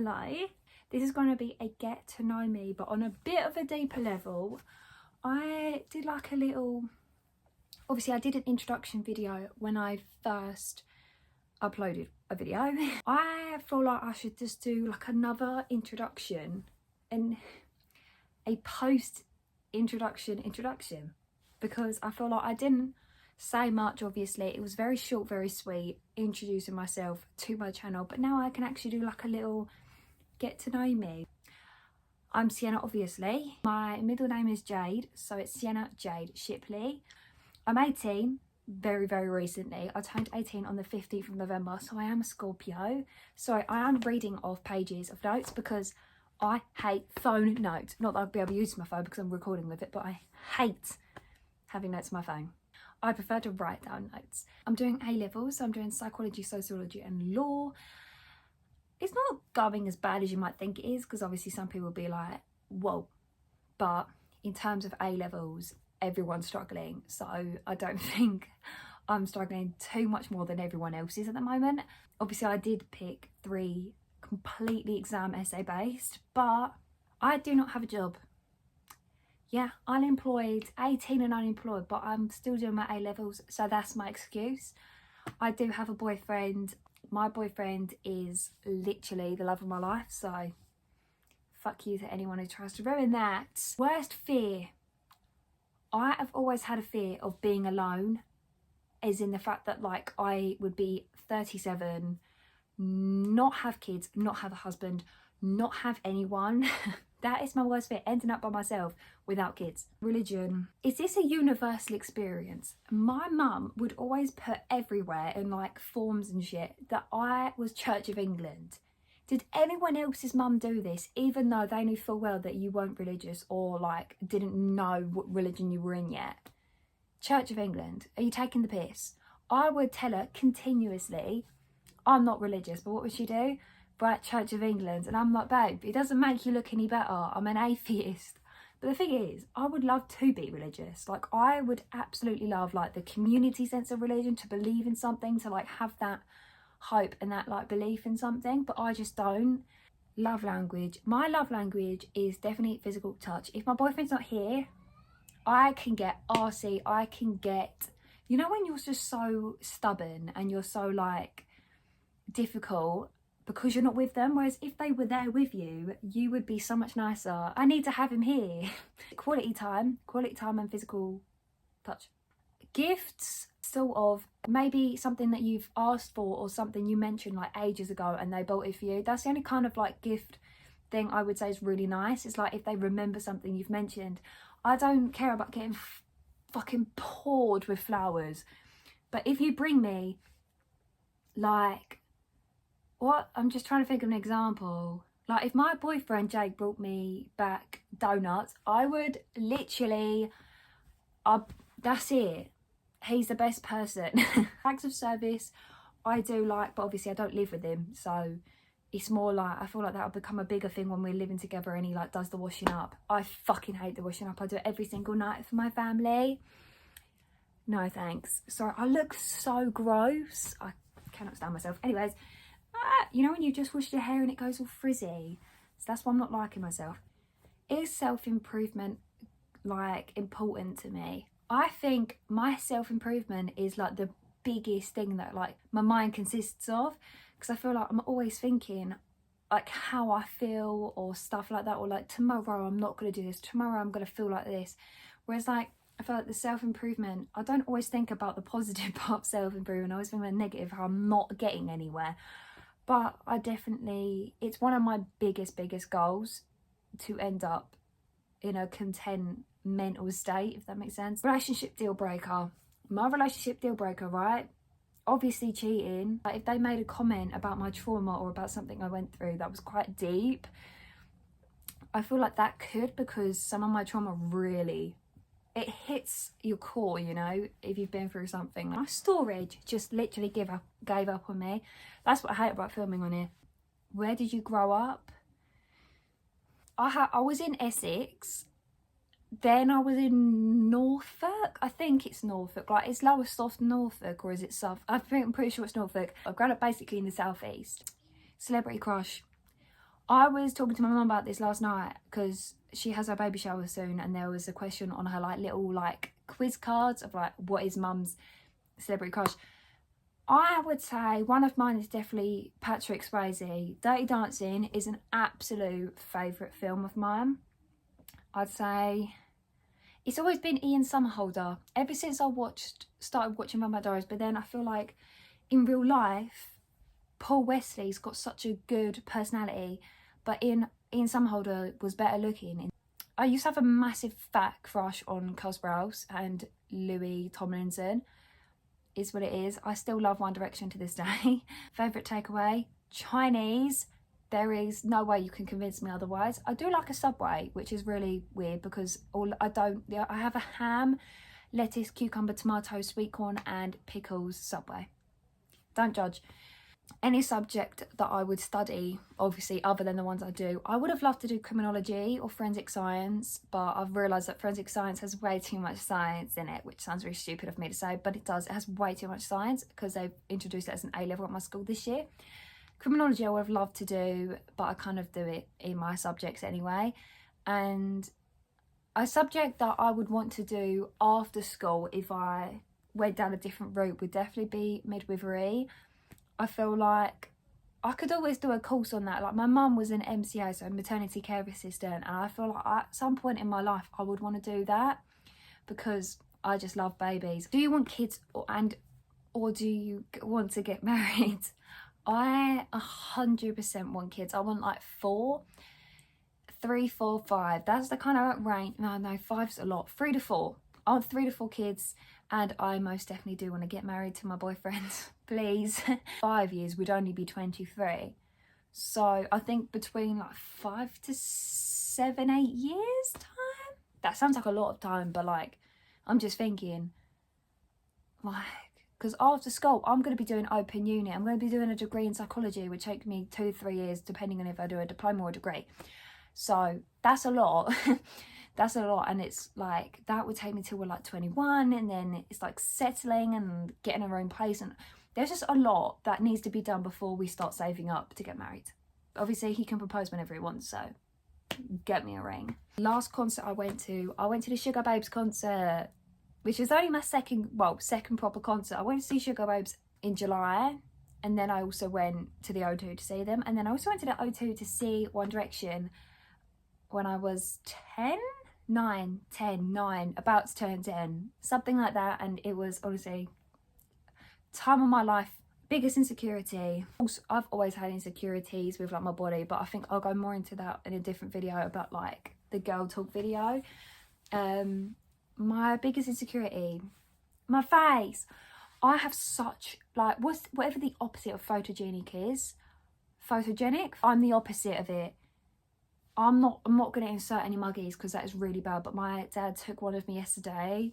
Hello. This is going to be a get to know me, but on a bit of a deeper level. I did like a little, obviously I did an introduction video when I first uploaded a video. I feel like I should just do like another introduction and a post introduction because I feel like I didn't say much. Obviously it was very short, very sweet, introducing myself to my channel, but now I can actually do like a little get to know me. I'm Sienna, obviously. My middle name is Jade, so it's Sienna Jade Shipley. I'm 18, very recently. I turned 18 on the 15th of November, so I am a Scorpio. So I am reading off pages of notes because I hate phone notes. Not that I'll be able to use my phone because I'm recording with it, but I hate having notes on my phone. I prefer to write down notes. I'm doing A-levels, so I'm doing psychology, sociology and law. It's not going as bad as you might think it is, because obviously some people will be like, whoa. But in terms of A-levels, everyone's struggling. So I don't think I'm struggling too much more than everyone else is at the moment. Obviously I did pick 3 completely exam essay based, but I do not have a job. Yeah, unemployed, 18 and unemployed, but I'm still doing my A-levels, so that's my excuse. I do have a boyfriend. My boyfriend is literally the love of my life, so fuck you to anyone who tries to ruin that. Worst fear. I have always had a fear of being alone, as in the fact that like I would be 37, not have kids, not have a husband, not have anyone. That is my worst fear, ending up by myself without kids. Religion. Is this a universal experience? My mum would always put everywhere in like forms and shit that I was Church of England. Did anyone else's mum do this, even though they knew full well that you weren't religious or like didn't know what religion you were in yet? Church of England, are you taking the piss? I would tell her continuously, I'm not religious, but what would she do? Right, Church of England. And I'm like, babe, it doesn't make you look any better. I'm an atheist. But the thing is, I would love to be religious. Like, I would absolutely love like the community sense of religion, to believe in something, to like have that hope and that like belief in something, but I just don't. Love language. My love language is definitely physical touch. If my boyfriend's not here, I can get arsey. I can get, you know, when you're just so stubborn and you're so like difficult because you're not with them, whereas if they were there with you, you would be so much nicer. I need to have him here. Quality time and physical touch. Gifts, sort of, maybe something that you've asked for or something you mentioned like ages ago and they bought it for you. That's the only kind of like gift thing I would say is really nice. It's like if they remember something you've mentioned. I don't care about getting fucking poured with flowers, but if you bring me like, what? I'm just trying to think of an example. Like if my boyfriend Jake brought me back donuts, I would literally, that's it. He's the best person. Acts of service, I do like, but obviously I don't live with him, so it's more like, I feel like that'll become a bigger thing when we're living together and he like does the washing up. I fucking hate the washing up. I do it every single night for my family. No thanks. Sorry, I look so gross. I cannot stand myself. Anyways, you know when you just wash your hair and it goes all frizzy? So that's why I'm not liking myself. Is self-improvement like important to me? I think my self-improvement is like the biggest thing that like my mind consists of, because I feel like I'm always thinking like how I feel or stuff like that, or like tomorrow I'm not going to do this, tomorrow I'm going to feel like this. Whereas like I feel like the self-improvement, I don't always think about the positive part of self-improvement. I always think about the negative, how I'm not getting anywhere. But I definitely, it's one of my biggest goals to end up in a content mental state, if that makes sense. Relationship deal breaker. My relationship deal breaker, right? Obviously cheating. Like if they made a comment about my trauma or about something I went through that was quite deep, I feel like that could, because some of my trauma really, it hits your core, you know, if you've been through something. My storage just literally gave up on me. That's what I hate about filming on here. Where did you grow up? I was in Essex, then I was in Norfolk. I think it's Norfolk, like is Lowestoft Norfolk or is it South? I'm pretty sure it's Norfolk. I've grown up basically in the southeast. Celebrity crush. I was talking to my mum about this last night because she has her baby shower soon, and there was a question on her like little like quiz cards of like, what is mum's celebrity crush? I would say one of mine is definitely Patrick Swayze. Dirty Dancing is an absolute favourite film of mine. I'd say it's always been Ian Somerhalder ever since I started watching Vampire Diaries, but then I feel like in real life Paul Wesley's got such a good personality, but Ian Somerhalder was better looking. I used to have a massive fat crush on Cole Sprouse and Louis Tomlinson. Is what it is. I still love One Direction to this day. Favourite takeaway? Chinese. There is no way you can convince me otherwise. I do like a Subway, which is really weird because I have a ham, lettuce, cucumber, tomato, sweet corn and pickles Subway. Don't judge. Any subject that I would study, obviously other than the ones I do, I would have loved to do criminology or forensic science, but I've realised that forensic science has way too much science in it, which sounds really stupid of me to say, but it does. It has way too much science because they've introduced it as an A-level at my school this year. Criminology I would have loved to do, but I kind of do it in my subjects anyway. And a subject that I would want to do after school if I went down a different route would definitely be midwifery. I feel like I could always do a course on that. Like my mum was an MCA, so maternity care assistant, and I feel like at some point in my life I would want to do that because I just love babies. Do you want kids or do you want to get married? I 100% want kids. I want like 3, 4, 5. That's the kind of range. No, 5's a lot. 3 to 4. I want 3 to 4 kids, and I most definitely do want to get married to my boyfriend. Please. 5 years would only be 23. So I think between like 5 to 7, 8 years time. That sounds like a lot of time, but like I'm just thinking like, because after school I'm going to be doing open uni. I'm going to be doing a degree in psychology, which take me 2 to 3 years depending on if I do a diploma or a degree. So that's a lot. That's a lot, and it's like that would take me till we're like 21, and then it's like settling and getting our own place, and there's just a lot that needs to be done before we start saving up to get married. Obviously he can propose whenever he wants, so get me a ring. Last concert I went to the Sugar Babes concert, which was only my second proper concert. I went to see Sugar Babes in July, and then I also went to the O2 to see them, and then I also went to the O2 to see One Direction when I was 9, about to turn 10, something like that, and it was honestly time of my life. Biggest insecurity. Also, I've always had insecurities with like my body, but I think I'll go more into that in a different video about like the girl talk video. My biggest insecurity, my face. I have such like whatever the opposite of photogenic is. Photogenic, I'm the opposite of it. I'm not going to insert any muggies because that is really bad, but my dad took one of me yesterday.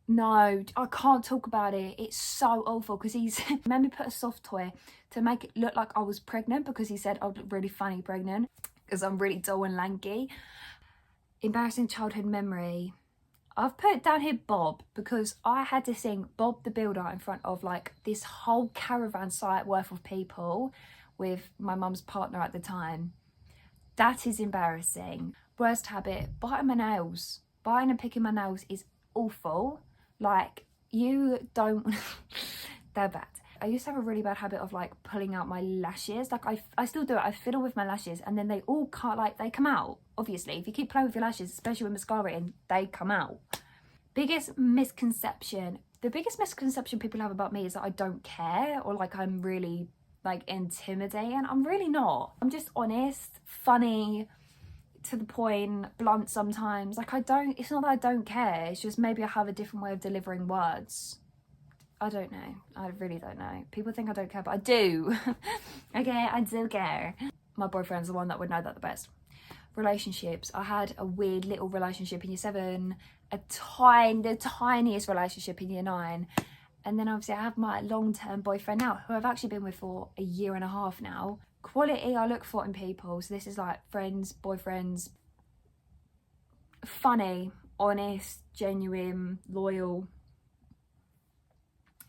No, I can't talk about it. It's so awful because he's made me put a soft toy to make it look like I was pregnant because he said I would look really funny pregnant because I'm really dull and lanky. Embarrassing childhood memory. I've put down here Bob because I had to sing Bob the Builder in front of like this whole caravan site worth of people with my mum's partner at the time. That is embarrassing. Worst habit, biting my nails. Biting and picking my nails is awful. Like, you don't... They're bad. I used to have a really bad habit of like pulling out my lashes. Like I still do it. I fiddle with my lashes and then they all can't, like, they come out. Obviously, if you keep playing with your lashes, especially with mascara in, they come out. Biggest misconception. The biggest misconception people have about me is that I don't care, or like I'm really like intimidating. I'm really not. I'm just honest, funny, to the point, blunt sometimes. Like it's not that I don't care, it's just maybe I have a different way of delivering words. I don't know. I really don't know. People think I don't care, but I do. Okay, I do care. My boyfriend's the one that would know that the best. Relationships. I had a weird little relationship in year 7, the tiniest relationship in year 9. And then obviously I have my long-term boyfriend now, who I've actually been with for a year and a half now. Quality I look for in people. So this is like friends, boyfriends. Funny, honest, genuine, loyal.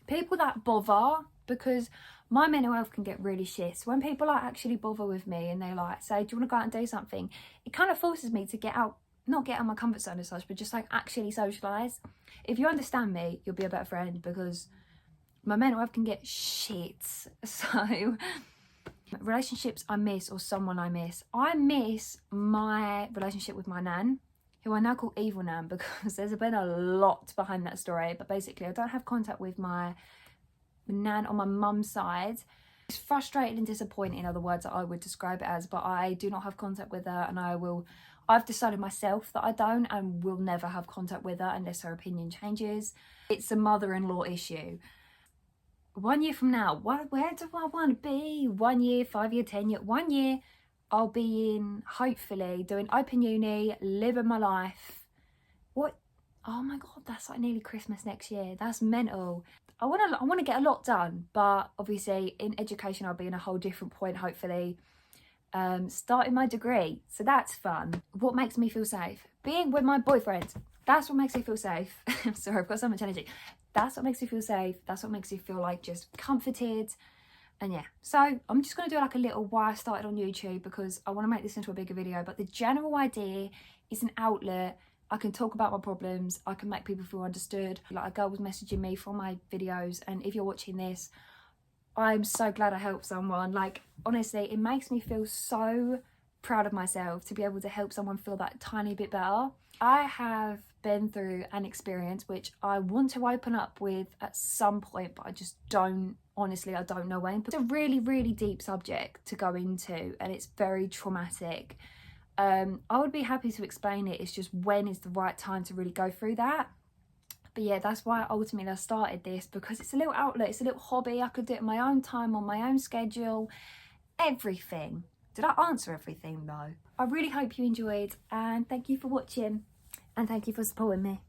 People that bother, because my mental health can get really shit. So when people like actually bother with me and they like say, do you want to go out and do something? It kind of forces me to get out, not get out of my comfort zone as such, but just like actually socialise. If you understand me, you'll be a better friend, because my mental health can get shit. So relationships I miss, or someone I miss my relationship with my nan, who I now call Evil Nan, because there's been a lot behind that story. But basically I don't have contact with my nan on my mum's side. It's frustrating and disappointing are the words that I would describe it as, but I do not have contact with her, and I've decided myself that I don't and will never have contact with her unless her opinion changes. It's a mother-in-law issue. 1 year from now, where do I want to be? 1 year, 5 year, 10 year, 1 year, I'll be in, hopefully, doing open uni, living my life. What? Oh my God, that's like nearly Christmas next year. That's mental. I want to get a lot done, but obviously in education, I'll be in a whole different point, hopefully. Starting my degree, so that's fun. What makes me feel safe? Being with my boyfriend. That's what makes me feel safe. Sorry, I've got so much energy. That's what makes me feel safe. That's what makes me feel like just comforted. And yeah, so I'm just going to do like a little why I started on YouTube, because I want to make this into a bigger video. But the general idea is an outlet. I can talk about my problems. I can make people feel understood. Like, a girl was messaging me for my videos, and if you're watching this, I'm so glad I helped someone. Like, honestly, it makes me feel so proud of myself to be able to help someone feel that tiny bit better. I have been through an experience which I want to open up with at some point, but I just don't, honestly, I don't know when. It's a really, really deep subject to go into, and it's very traumatic. I would be happy to explain it. It's just when is the right time to really go through that. But yeah, that's why ultimately I started this, because it's a little outlet, it's a little hobby. I could do it in my own time, on my own schedule, everything. Did I answer everything though? I really hope you enjoyed, and thank you for watching, and thank you for supporting me.